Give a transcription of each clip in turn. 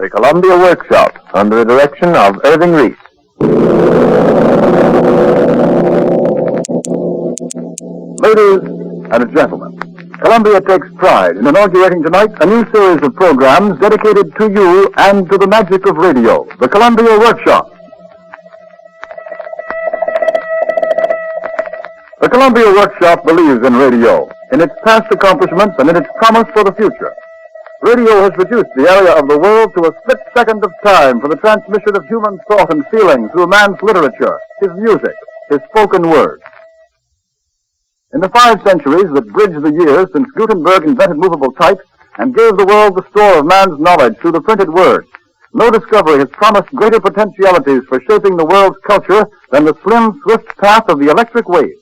The Columbia Workshop, under the direction of Irving Reese. Ladies and gentlemen, Columbia takes pride in inaugurating tonight a new series of programs dedicated to you and to the magic of radio, the Columbia Workshop. The Columbia Workshop believes in radio, in its past accomplishments and in its promise for the future. Radio has reduced the area of the world to a split second of time for the transmission of human thought and feeling through man's literature, his music, his spoken word. In the 5 centuries that bridged the years since Gutenberg invented movable type and gave the world the store of man's knowledge through the printed word, no discovery has promised greater potentialities for shaping the world's culture than the slim, swift path of the electric wave.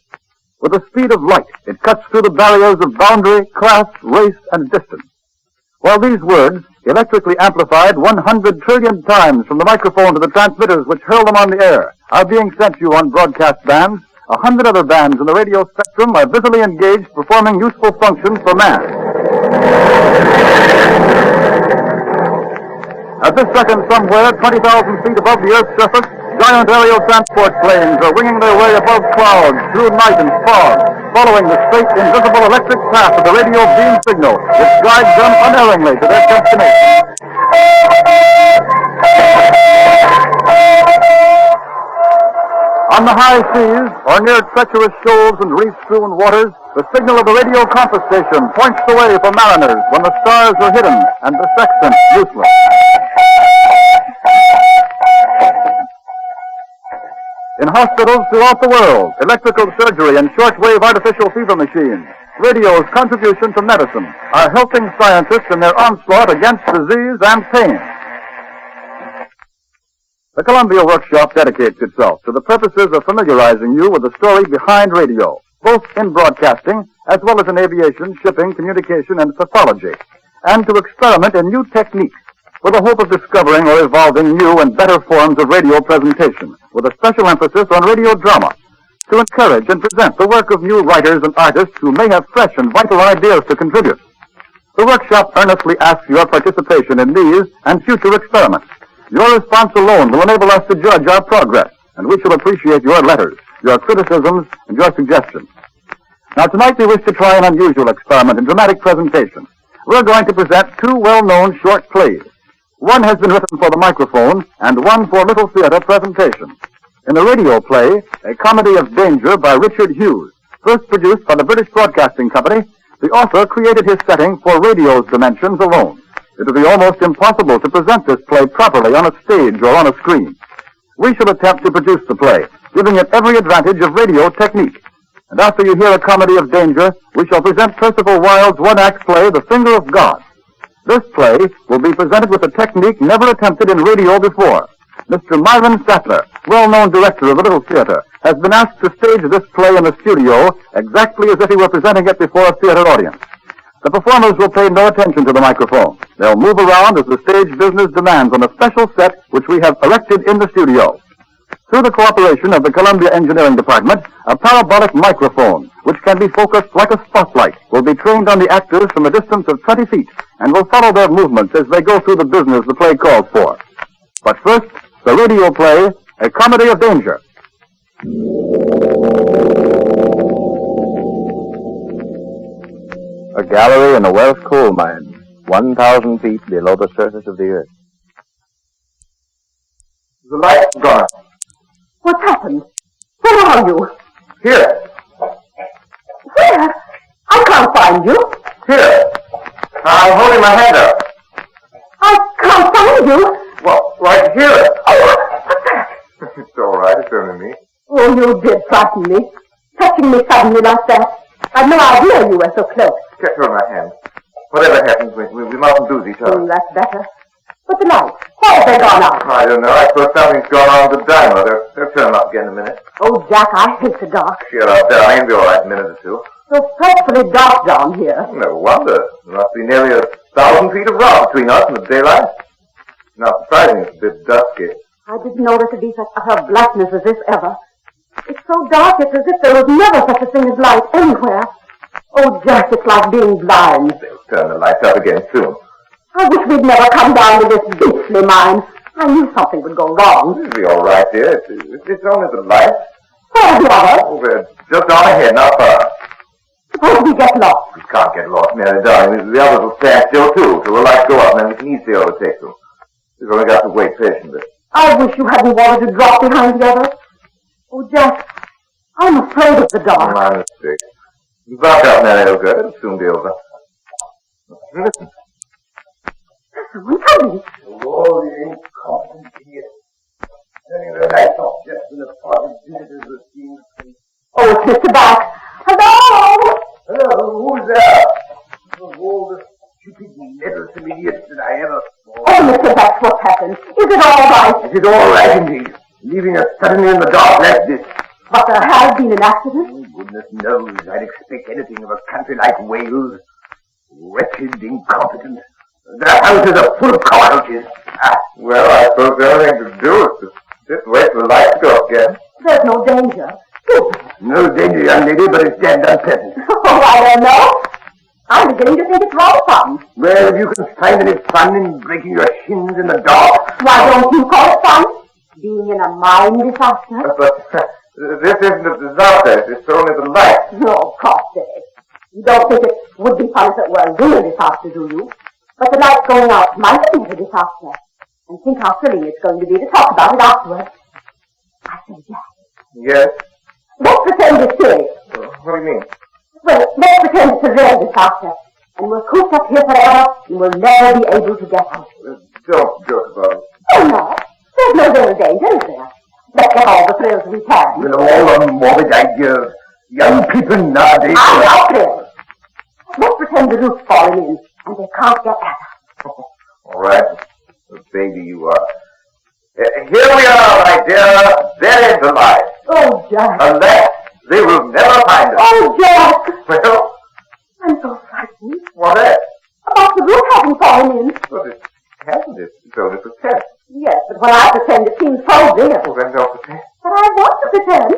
With the speed of light, it cuts through the barriers of boundary, class, race, and distance. While these words, electrically amplified 100 trillion times from the microphone to the transmitters which hurl them on the air, are being sent to you on broadcast bands, 100 other bands in the radio spectrum are busily engaged performing useful functions for man. At this second, somewhere 20,000 feet above the Earth's surface, giant aerial transport planes are winging their way above clouds through night and fog, following the straight, invisible electric path of the radio beam signal, which guides them unerringly to their destination. On the high seas, or near treacherous shoals and reef-strewn waters, the signal of the radio compass station points the way for mariners when the stars are hidden and the sextant useless. In hospitals throughout the world, electrical surgery and shortwave artificial fever machines, radio's contribution to medicine are helping scientists in their onslaught against disease and pain. The Columbia Workshop dedicates itself to the purposes of familiarizing you with the story behind radio, both in broadcasting as well as in aviation, shipping, communication, and pathology, and to experiment in new techniques with the hope of discovering or evolving new and better forms of radio presentation, with a special emphasis on radio drama, to encourage and present the work of new writers and artists who may have fresh and vital ideas to contribute. The workshop earnestly asks your participation in these and future experiments. Your response alone will enable us to judge our progress, and we shall appreciate your letters, your criticisms, and your suggestions. Now, tonight we wish to try an unusual experiment in dramatic presentation. We're going to present 2 well-known short plays. One has been written for the microphone, and one for little theater presentation. In the radio play, A Comedy of Danger by Richard Hughes, first produced by the British Broadcasting Company, the author created his setting for radio's dimensions alone. It would be almost impossible to present this play properly on a stage or on a screen. We shall attempt to produce the play, giving it every advantage of radio technique. And after you hear A Comedy of Danger, we shall present Percival Wilde's one-act play, The Finger of God. This play will be presented with a technique never attempted in radio before. Mr. Myron Sattler, well-known director of the Little Theater, has been asked to stage this play in the studio exactly as if he were presenting it before a theater audience. The performers will pay no attention to the microphone. They'll move around as the stage business demands on a special set which we have erected in the studio. Through the cooperation of the Columbia Engineering Department, a parabolic microphone, which can be focused like a spotlight, will be trained on the actors from a distance of 20 feet and will follow their movements as they go through the business the play calls for. But first, the radio play, A Comedy of Danger. A gallery in a Welsh coal mine, 1,000 feet below the surface of the earth. The light's gone. What's happened? Where are you? Here. Where? I can't find you. Here. I'm holding my hand up. I can't find you. Well, right here. Oh, what's that? It's all right. It's only me. Oh, you did frighten me. Touching me suddenly like that. I'd no idea you were so close. Just hold my hand. Whatever happens, we mustn't lose each other. That's better. But the lights, why have they gone out? I don't know. I suppose something's gone on with the dynamo. They'll turn up again in a minute. Oh, Jack, I hate the dark. Cheer up, darling. It'll be all right in a minute or two. So frightfully dark down here. No wonder. There must be nearly 1,000 feet of rock between us and the daylight. Not surprising it's a bit dusky. I didn't know there could be such utter blackness as this ever. It's so dark, it's as if there was never such a thing as light anywhere. Oh, Jack, it's like being blind. They'll turn the lights up again soon. I wish we'd never come down to this beastly mine. I knew something would go wrong. It'll be all right, dear. It's only the lights. Where's the others? Oh, they're just on ahead, not far. Suppose we get lost. We can't get lost, Mary, darling. The others will stand still, too, till the lights go up, and then we can easily overtake them. We've only got to wait patiently. I wish you hadn't wanted to drop behind the others. Oh, Jack, I'm afraid of the dark. My mistake. Back up, Mary, okay? It'll soon be over. Listen. Someone coming. Oh, the incompetent idiot. Turning the lights off just when the party visitors were seen. Oh, it's Mr. Bax. Hello? Hello, who's there? Of all the stupid, meddlesome idiots that I ever saw. Oh, Mr. Bax, what's happened? Is it all right? It is all right, indeed. Leaving us suddenly in the dark like this. But there has been an accident? Oh, goodness knows I'd expect anything of a country like Wales. Wretched, incompetent. Their houses are full of cockroaches. Well, I suppose the only thing to do is to sit and wait for the lights to go up again. There's no danger. No danger, young lady, but it's damned unpleasant. Oh, I don't know. I'm beginning to think it's rather fun. Well, if you can find any fun in breaking your shins in the dark. Why don't you call it fun? Being in a mine disaster? But this isn't a disaster. It's only the light. No, Costy. You don't think it would be fun if it were a real disaster, do you? But the light going out might have been a disaster. And think how thrilling it's going to be to talk about it afterwards. I say, Jack. Yes? Let's pretend it's serious. What do you mean? Well, let's pretend it's a real disaster. And we're cooped up here forever and we'll never be able to get out. Don't joke about it. Oh, no. There's no real danger, is there? Let's get all the thrills we can. With all the morbid ideas, young people nowadays... I'm not thrilled. Let's pretend the roof's falling in and they can't get at us. All right. The baby you are. Here we are, my dear, buried alive. Oh, Jack. Unless they will never find us. Oh, Jack. Well, I'm so frightened. what is? About the roof having fallen in. But it hasn't. It's only pretend. Yes, but when I pretend, it seems so real. Well, then don't pretend. But I want to pretend.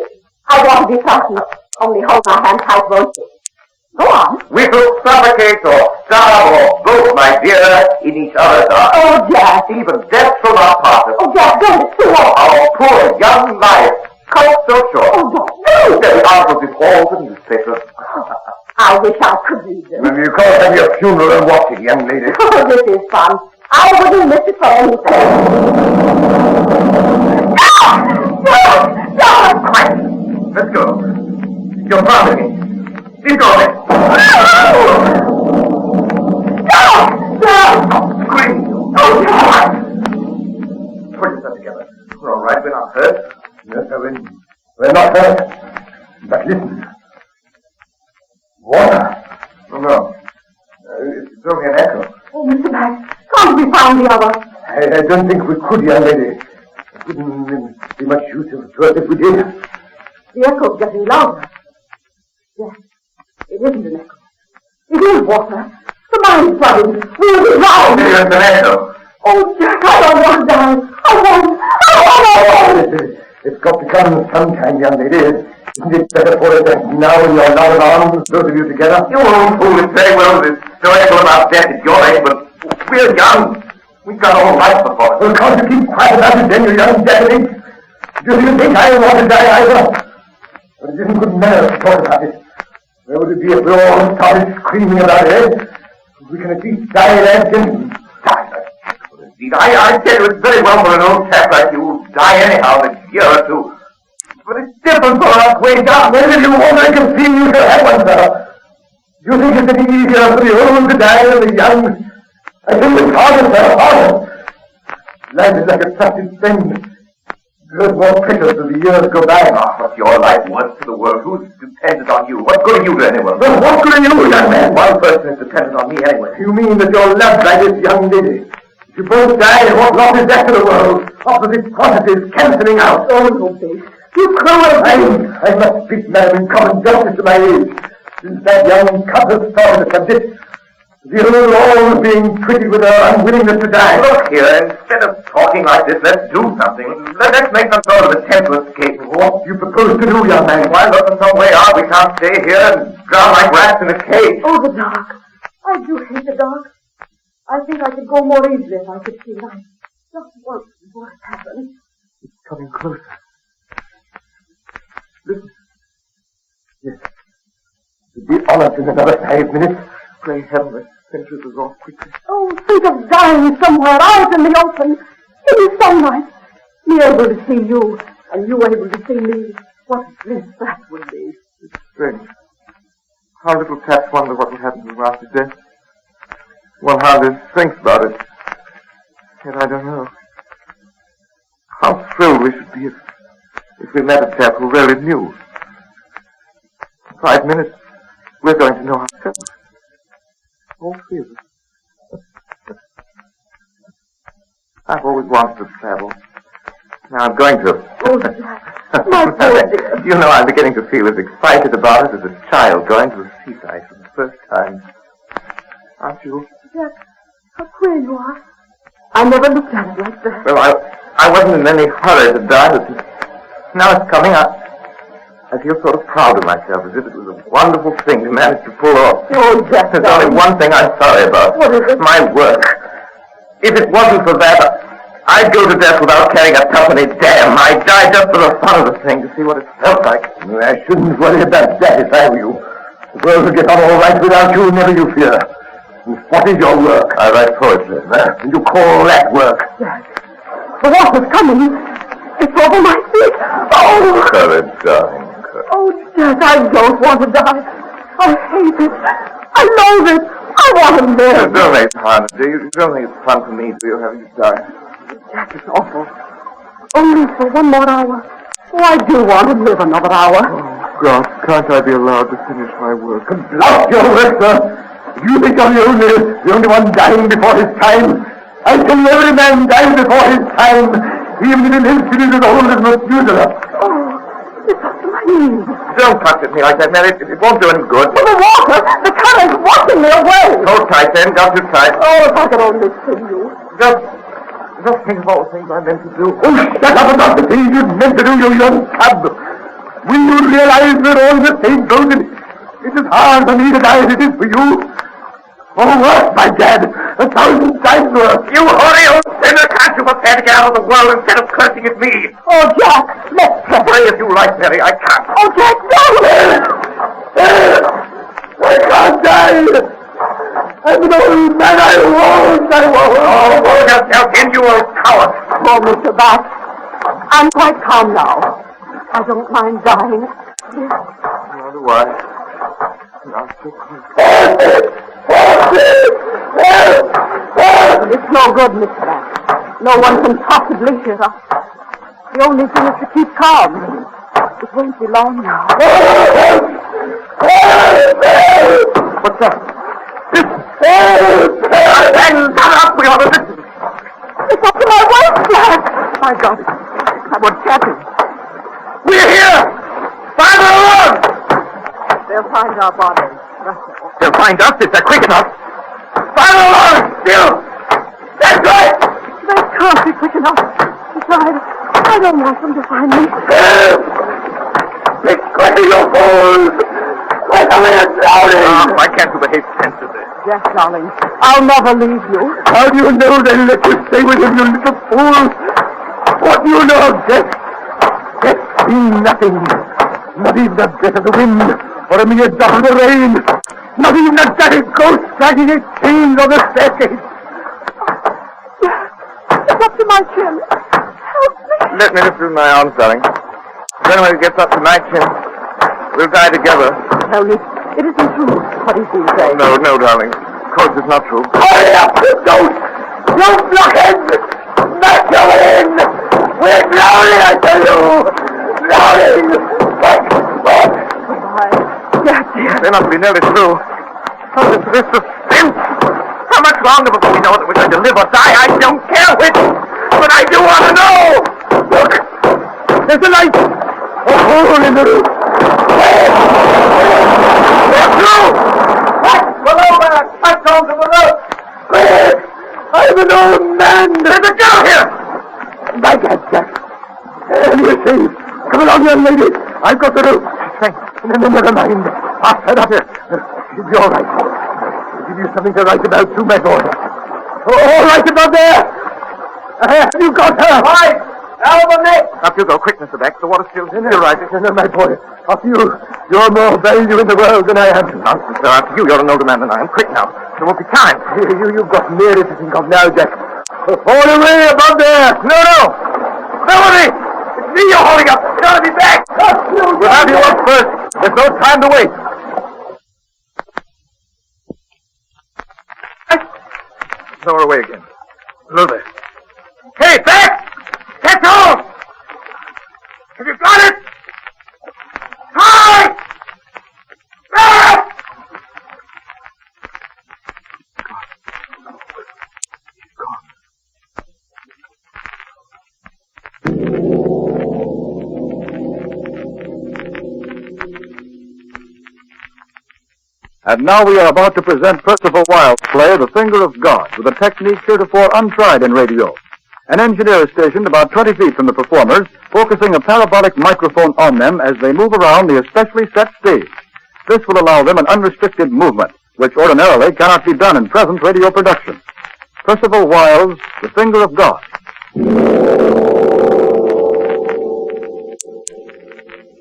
I want to be frightened. Only hold my hand tight, won't you? Go on. We will suffocate or starve or both, my dear, in each other's arms. Oh, Jack. Even death shall not part us. Oh, Jack, don't. It's too late. Our poor young life, cut so short. Oh, don't. That the articles in all the newspapers. I wish I could read them. Well, you can't have your funeral and watch it, young lady. Oh, this is fun. I wouldn't miss it for anything. No! No! Quiet. Let's go. You're promising me. Keep going. No! No! Scream. Oh, God! Put yourself together. We're all right. We're not hurt. Yes, sir. We're not hurt. But listen. Water. Oh, no. It's only an echo. Oh, Mr. Bax, can't we find the other? I don't think we could, young lady. It wouldn't be much use to us if we did. The echo's getting louder. Yes, it isn't an echo. It is water. The mine's flooding. We'll be drowned. There's an echo. Oh, Jack, I don't want to die. I won't. It's got to come sometime, young lady. Isn't it better for us that now in your loving arms, both of you together? You old fool, it's very well this story about death at your age, but we're young. We've got all life before us. Well, can't you keep quiet about it then, you young decadent? Do you think I want to die either? But it isn't good manners to talk about it. Where would it be if we all started screaming about it? We can at least die there gently. Die? Well, indeed, I tell you, it's very well for an old chap like you to die anyhow in a year or two. But it's different for us way down there. If you want, I can see you shall have one, sir. Do you think it's any easier for the old to die than the young? I think it's harder, sir, harder. Life is like a trusted friend. Grows more precious as the years go by. Ah, what's your life worth to the world? Who's dependent on you? What good are you to anyone? Well, what good are you, young man? One person is dependent on me anyway. You mean that you're loved by this young lady? If you both die, what lot is left to the world? Opposite processes cancelling out. Oh, no, babe. You cruel thing! I must speak, madam, in common justice to my age. Since that young couple started to subject, the old always being treated with her unwillingness to die. Look here, instead of talking like this, let's do something. Let's make some sort of attempt to escape. What do you propose to do, young man? Why, look in some way out. We can't stay here and drown like rats in a cage. Oh, the dark. I do hate the dark. I think I could go more easily if I could see light. Just once before it happened. It's coming closer. Listen. Yes. We'll be on us in another 5 minutes. Pray heaven that finish us off quickly. Oh, think of dying somewhere out in the open, in the sunlight. Me able to see you, and you able to see me. What bliss that would be. It's strange. How little chaps wonder what would happen to them after death. One hardly thinks about it. Yet I don't know. How thrilled we should be if we met a chap who really knew. In 5 minutes, we're going to know ourselves. All three of us. I've always wanted to travel. Now I'm going to. Oh, Jack, my poor dear. You know, I'm beginning to feel as excited about it as a child going to the seaside for the first time. Aren't you? Jack, how queer you are. I never looked at it like that. Well, I wasn't in any hurry to die, but now it's coming. I feel sort of proud of myself, as if it was a wonderful thing to manage to pull off. Oh, Jack, there's only one thing I'm sorry about. What is it? My work. If it wasn't for that, I'd go to death without carrying a twopenny damn. I'd die just for the fun of the thing, to see what it felt like. I shouldn't worry about that if I were you. The world will get on all right without you, never you fear. What is your work? I write poetry. And you call that work? Jack, the water's coming. It's over my feet. Oh! Courage, darling. Oh, Jack, I don't want to die. I hate it. I loathe it. I want to live. Don't make fun. You don't think it's fun for me, do you, having to die? Jack, it's awful. Only for one more hour. Oh, I do want to live another hour. Oh, God, can't I be allowed to finish my work? Blast your work, sir. You think I'm the only one dying before his time? I tell you, every man dies before his time, even if he lives to be as old as Methuselah. Oh, it's up to my knees. Don't touch at me like that, Mary. It won't do any good. Well, the water, the current's washing me away. Hold tight, then. Got too tight. Oh, if I could only see you. Just think of all the things I meant to do. Oh, shut up about the things you meant to do, you young cub. Will you realize we're all in the same boat? It's as hard for me to die as it is for you. Oh, worse, my dad. 1,000 times worse. You hoary old sinner, can't you prepare to get out of the world instead of cursing at me? Oh, Jack, let's pray. Pray if you like, Mary. I can't. Oh, Jack, no! I can't die. I'm an old man. I won't. Oh, hold yourself in, you old coward. Oh, Mr. Bass, I'm quite calm now. I don't mind dying. Nor do I. Not so close. It's no good, Mr. Bass. No one can possibly hear us. The only thing is to keep calm. It won't be long now. What's that? Then come up, we ought to listen. It's up to my waist, Jack. I got it. I was chatting. We're here! Find her alone! They'll find our bodies. That's all. They'll find us if they're quick enough. Find her alone! Still! That's right! They can't be quick enough. Besides, I don't want them to find me. Be quick, you fools! We're coming and drowning! Oh, why can't you behave sensibly? Jack, darling, I'll never leave you. How do you know they let you stay with him, you little fool? What do you know of death? Death means nothing. Not even the death of the wind, or a mere drop of the rain. Not even a dirty ghost dragging his chains on the staircase. It's up to my chin. Help me. Let me lift through my arms, darling. Then when it gets up to my chin, we'll die together. No, it isn't true what he's been saying. No, darling. Of course it's not true. Hurry up, you don't! You blockheads! Smash your way in! We're drowning, I tell you! Drowning! Goodbye. Jack, dear. They must be nearly through. Oh, this suspense! How much longer before we know that we're going to live or die? I don't care which! But I do want to know! Look! There's a light! A hole in the roof! They're through! What? Below there! Touch on to the roof! Quick! I'm an old man! There's a girl here! My God, Jack! You're safe! Come along, young lady! I've got the roof! Thanks. No, never mind. I'll head up here. She'll be all right. I'll give you something to write about, too, my boy. All right, above there! You got her! Right! Now the net! Up you go, quick, Mr. Beck. The water's still rising. No, my boy. After you. You're more value in the world than I am. Nonsense, sir. After you, you're an older man than I am. Quick now. There won't be time. You've got Mary to think of now, Jack. Hold away above there! No! Melody! It's me you're holding up! You gotta be back! We'll have you up first. There's no time to wait. Lower away again. Below there. Hey, back! Get on! Have you got it? Hi! Back! And now we are about to present Christopher Wilde's play, The Finger of God, with a technique heretofore untried in radio. An engineer is stationed about 20 feet from the performers, focusing a parabolic microphone on them as they move around the especially set stage. This will allow them an unrestricted movement, which ordinarily cannot be done in present radio production. Christopher Wilde's The Finger of God.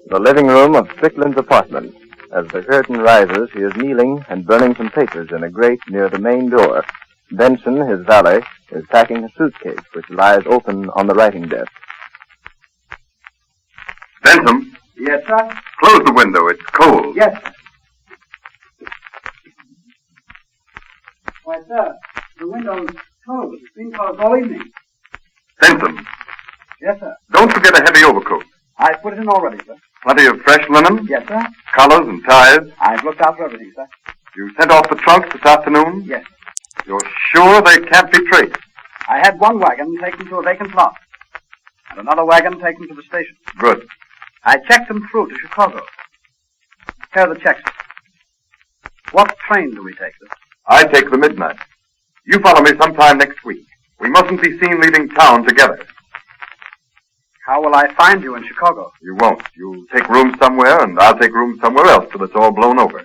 The living room of Strickland's apartment. As the curtain rises, he is kneeling and burning some papers in a grate near the main door. Benson, his valet, is packing a suitcase which lies open on the writing desk. Bentham, Yes, sir? close the window. It's cold. Yes, sir. Why, sir, the window's closed. It's been closed all evening. Bentham, Yes, sir. don't forget a heavy overcoat. I've put it in already, sir. Plenty of fresh linen, Yes, sir. collars and ties. I've looked out for everything, sir. You sent off the trunks this afternoon? Yes. You're sure they can't be traced? I had one wagon taken to a vacant lot, and another wagon taken to the station. Good. I checked them through to Chicago. Here are the checks. What train do we take, sir? I take the midnight. You follow me sometime next week. We mustn't be seen leaving town together. How will I find you in Chicago? You won't. You'll take room somewhere, and I'll take room somewhere else till it's all blown over.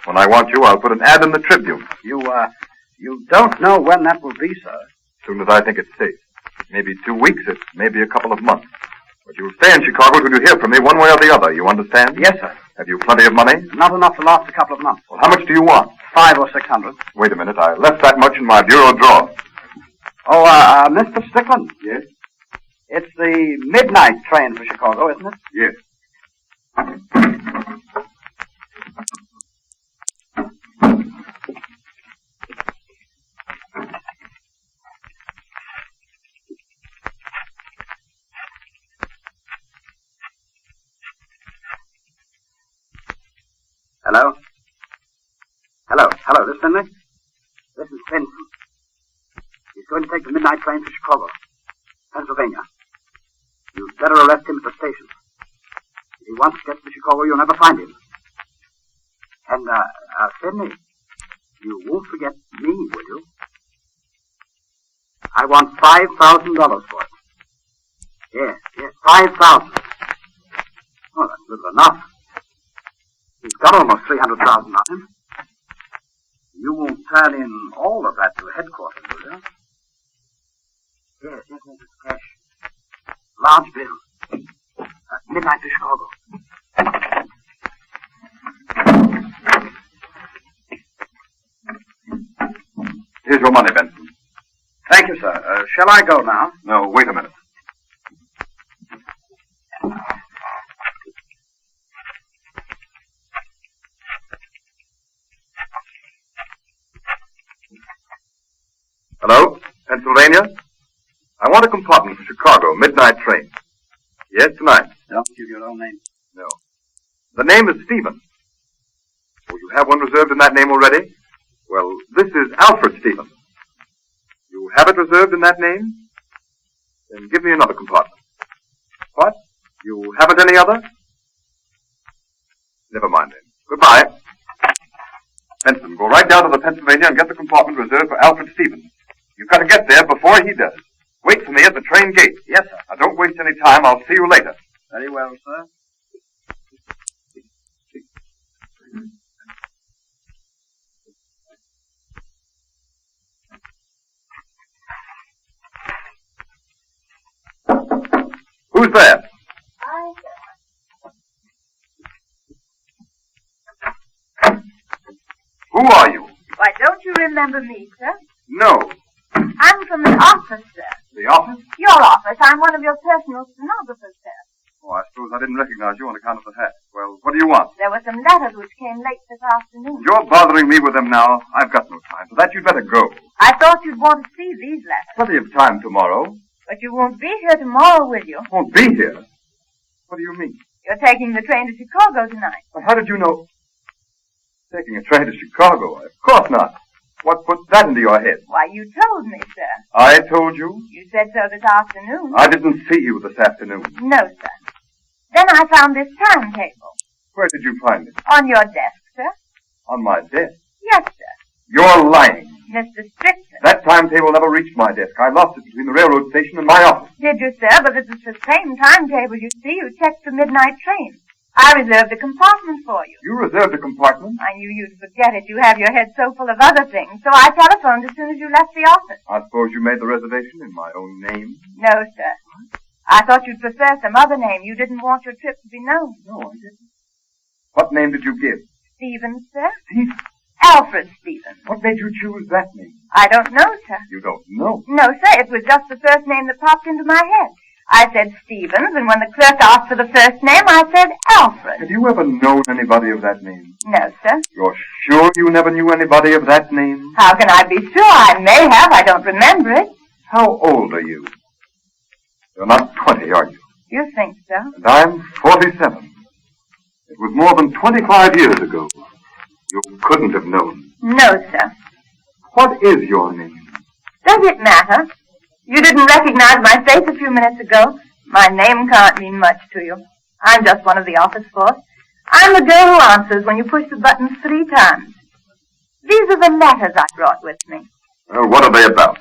When I want you, I'll put an ad in the Tribune. You don't know when that will be, sir. As soon as I think it's safe. Maybe 2 weeks, it may be a couple of months. But you'll stay in Chicago till you hear from me one way or the other, you understand? Yes, sir. Have you plenty of money? Not enough to last a couple of months. Well, how much do you want? 500 or 600. Wait a minute, I left that much in my bureau drawer. Oh, Mr. Strickland. Yes? It's the midnight train for Chicago, isn't it? Yes. Hello? Hello, this Finley? This is Benson. He's going to take the midnight train for Chicago, Pennsylvania. You'd better arrest him at the station. If he wants to get to Chicago, you'll never find him. And, Finley, you won't forget me, will you? I want $5,000 for it. Yes, 5,000. Oh, that's little enough. He's got almost 300,000 on him. You won't turn in all of that to headquarters, will you? Yes, it's cash. Large bill. Midnight to Chicago. Here's your money, Benson. Thank you, sir. Shall I go now? No, wait a minute. Hello? Pennsylvania? I want a compartment for Chicago, midnight train. Yes, tonight. Don't give your own name. No. The name is Stevens. Oh, you have one reserved in that name already? Well, this is Alfred Stevens. You have it reserved in that name? Then give me another compartment. What? You haven't any other? Never mind then. Goodbye. Benson, go right down to the Pennsylvania and get the compartment reserved for Alfred Stevens. You've got to get there before he does. Wait for me at the train gate. Yes, sir. Now, don't waste any time. I'll see you later. Very well, sir. Who's there? Who are you? Why, don't you remember me, sir? No. I'm from the office, sir. The office? Your office. I'm one of your personal stenographers, sir. Oh, I suppose I didn't recognize you on account of the hat. Well, what do you want? There were some letters which came late this afternoon. You're bothering me with them now. I've got no time for that. You'd better go. I thought you'd want to see these letters. Plenty of time tomorrow. But you won't be here tomorrow, will you? Won't be here? What do you mean? You're taking the train to Chicago tonight. Well, how did you know? Taking a train to Chicago? Of course not. What put that into your head? Why, you told me, sir. I told you? You said so this afternoon. I didn't see you this afternoon. No, sir. Then I found this timetable. Where did you find it? On your desk, sir. On my desk? Yes, sir. You're lying. Mr. Strickland. That timetable never reached my desk. I lost it between the railroad station and my office. Did you, sir? But it's the same timetable, you see. You checked the midnight train. I reserved a compartment for you. You reserved a compartment? I knew you'd forget it. You have your head so full of other things. So I telephoned as soon as you left the office. I suppose you made the reservation in my own name? No, sir. I thought you'd prefer some other name. You didn't want your trip to be known. No, I didn't. What name did you give? Stevens, sir. Stevens? Alfred Stevens. What made you choose that name? I don't know, sir. You don't know? No, sir. It was just the first name that popped into my head. I said Stevens, and when the clerk asked for the first name, I said Alfred. Have you ever known anybody of that name? No, sir. You're sure you never knew anybody of that name? How can I be sure? I may have. I don't remember it. How old are you? You're not 20, are you? You think so? And I'm 47. It was more than 25 years ago. You couldn't have known. No, sir. What is your name? Does it matter? You didn't recognize my face a few minutes ago. My name can't mean much to you. I'm just one of the office force. I'm the girl who answers when you push the buttons 3 times. These are the letters I brought with me. Well, what are they about?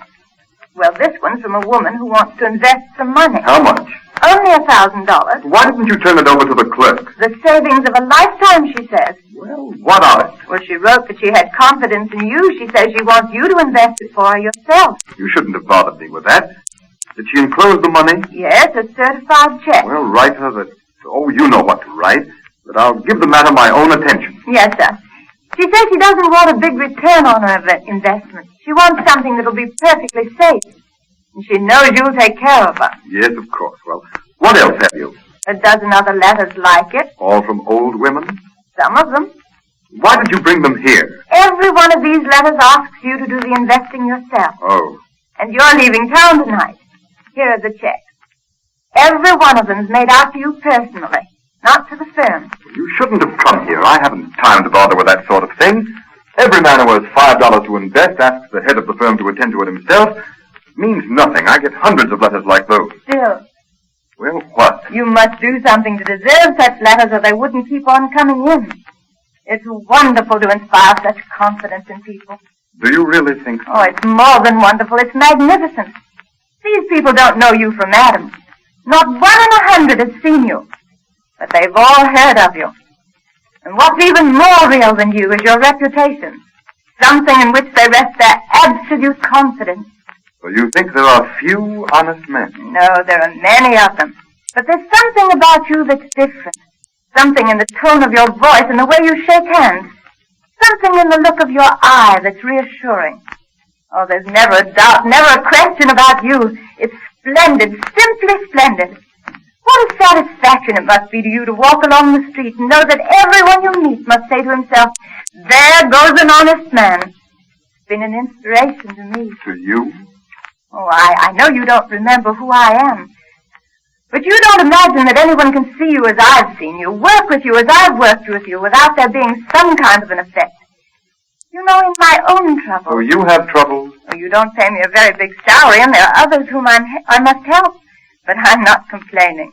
Well, this one's from a woman who wants to invest some money. How much? Only $1,000. Why didn't you turn it over to the clerk? The savings of a lifetime, she says. Well, what of it? Well, she wrote that she had confidence in you. She says she wants you to invest it for her yourself. You shouldn't have bothered me with that. Did she enclose the money? Yes, a certified check. Well, write her that... Oh, you know what to write. That I'll give the matter my own attention. Yes, sir. She says she doesn't want a big return on her investment. She wants something that'll be perfectly safe. And she knows you'll take care of her. Yes, of course. Well, what else have you? A dozen other letters like it. All from old women? Some of them. Why did you bring them here? Every one of these letters asks you to do the investing yourself. Oh. And you're leaving town tonight. Here are the checks. Every one of them's made out to you personally, not to the firm. You shouldn't have come here. I haven't time to bother with that sort of thing. Every man who has $5 to invest asks the head of the firm to attend to it himself. It means nothing. I get hundreds of letters like those. Still. Well, what? You must do something to deserve such letters or they wouldn't keep on coming in. It's wonderful to inspire such confidence in people. Do you really think so? Oh, it's more than wonderful. It's magnificent. These people don't know you from Adam. Not 1 in 100 has seen you. But they've all heard of you. And what's even more real than you is your reputation. Something in which they rest their absolute confidence. So you think there are few honest men? No, there are many of them. But there's something about you that's different. Something in the tone of your voice and the way you shake hands. Something in the look of your eye that's reassuring. Oh, there's never a doubt, never a question about you. It's splendid, simply splendid. What a satisfaction it must be to you to walk along the street and know that everyone you meet must say to himself, there goes an honest man. It's been an inspiration to me. To you? Oh, I know you don't remember who I am. But you don't imagine that anyone can see you as I've seen you, work with you as I've worked with you, without there being some kind of an effect. You know, in my own trouble. So you have troubles? Oh, you don't pay me a very big salary, and there are others whom I must help. But I'm not complaining.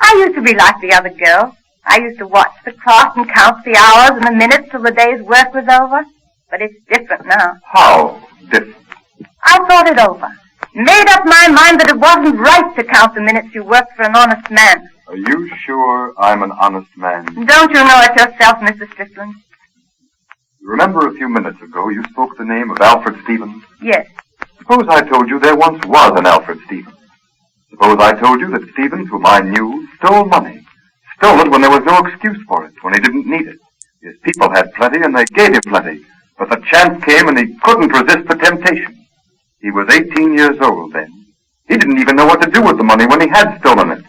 I used to be like the other girls. I used to watch the clock and count the hours and the minutes till the day's work was over. But it's different now. How different? I thought it over. Made up my mind that it wasn't right to count the minutes you worked for an honest man. Are you sure I'm an honest man? Don't you know it yourself, Mr. Strickland? You remember a few minutes ago you spoke the name of Alfred Stevens? Yes. Suppose I told you there once was an Alfred Stevens. Suppose I told you that Stevens, whom I knew, stole money. Stole it when there was no excuse for it, when he didn't need it. His people had plenty, and they gave him plenty. But the chance came, and he couldn't resist the temptation. He was 18 years old then. He didn't even know what to do with the money when he had stolen it.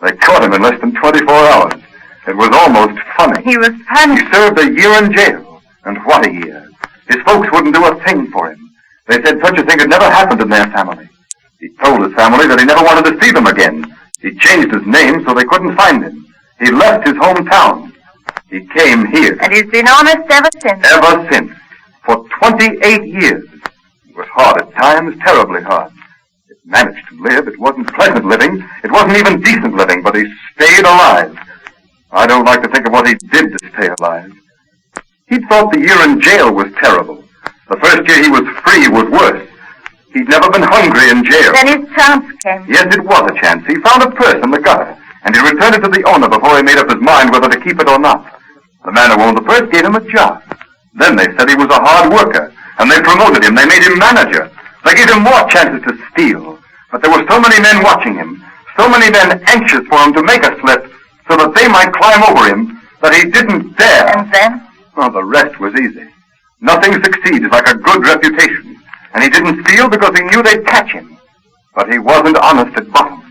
They caught him in less than 24 hours. It was almost funny. He was punished. He served a year in jail. And what a year. His folks wouldn't do a thing for him. They said such a thing had never happened in their family. He told his family that he never wanted to see them again. He changed his name so they couldn't find him. He left his hometown. He came here. And he's been honest ever since. Ever since. For 28 years. It was hard at times, terribly hard. It managed to live. It wasn't pleasant living. It wasn't even decent living, but he stayed alive. I don't like to think of what he did to stay alive. He thought the year in jail was terrible. The first year he was free was worse. He'd never been hungry in jail. Then his chance came. Yes, it was a chance. He found a purse in the gutter, and he returned it to the owner before he made up his mind whether to keep it or not. The man who owned the purse gave him a job. Then they said he was a hard worker, and they promoted him. They made him manager. They gave him more chances to steal. But there were so many men watching him, so many men anxious for him to make a slip so that they might climb over him, that he didn't dare. And then? Well, the rest was easy. Nothing succeeds like a good reputation. And he didn't steal because he knew they'd catch him. But he wasn't honest at bottom.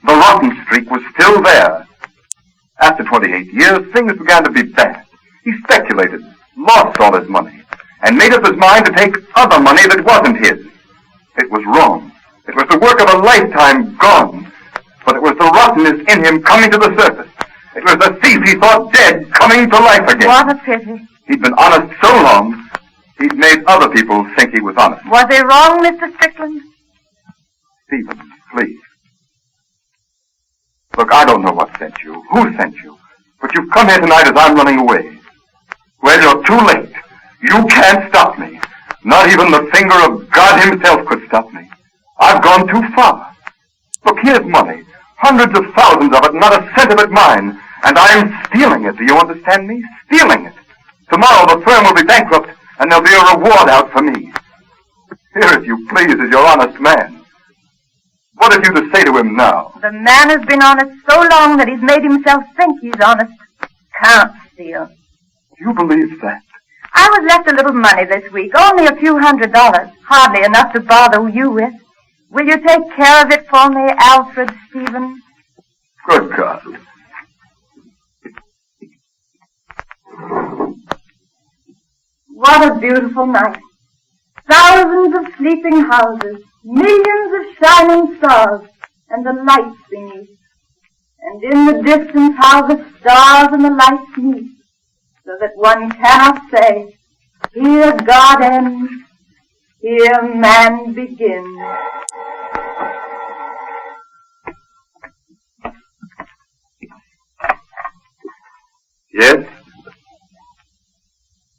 The rotten streak was still there. After 28 years, things began to be bad. He speculated, lost all his money, and made up his mind to take other money that wasn't his. It was wrong. It was the work of a lifetime gone. But it was the rottenness in him coming to the surface. It was the thief he thought dead coming to life again. What a pity. He'd been honest so long, he'd made other people think he was honest. Was he wrong, Mr. Strickland? Stephen, please. Look, I don't know what sent you, who sent you, but you've come here tonight as I'm running away. Well, you're too late. You can't stop me. Not even the finger of God himself could stop me. I've gone too far. Look, here's money. Hundreds of thousands of it, not a cent of it mine. And I'm stealing it, do you understand me? Stealing it. Tomorrow the firm will be bankrupt, and there'll be a reward out for me. Here, if you please, is your honest man. What have you to say to him now? The man has been honest so long that he's made himself think he's honest. Can't steal. You believe that? I was left a little money this week, only a few $100s, hardly enough to bother you with. Will you take care of it for me, Alfred Stevens? Good God. What a beautiful night. Thousands of sleeping houses, millions of shining stars, and the lights beneath. And in the distance how the stars and the lights meet, so that one cannot say, here God ends, here man begins. Yes?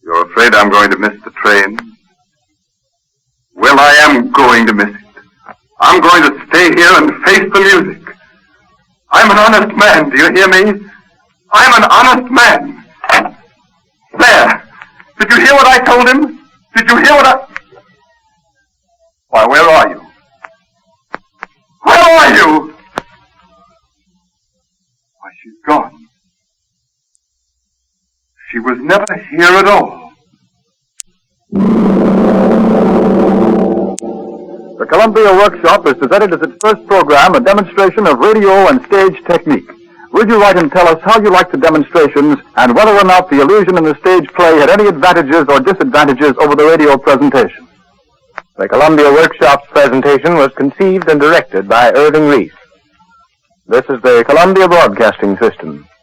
You're afraid I'm going to miss the train? Well, I am going to miss it. I'm going to stay here and face the music. I'm an honest man, do you hear me? I'm an honest man. There. Did you hear what I told him? Did you hear what I... Why, where are you? Where are you? Why, she's gone. She was never here at all. The Columbia Workshop is presented as its first program, a demonstration of radio and stage technique. Will you write and tell us how you liked the demonstrations and whether or not the illusion in the stage play had any advantages or disadvantages over the radio presentation? The Columbia Workshop's presentation was conceived and directed by Irving Reese. This is the Columbia Broadcasting System,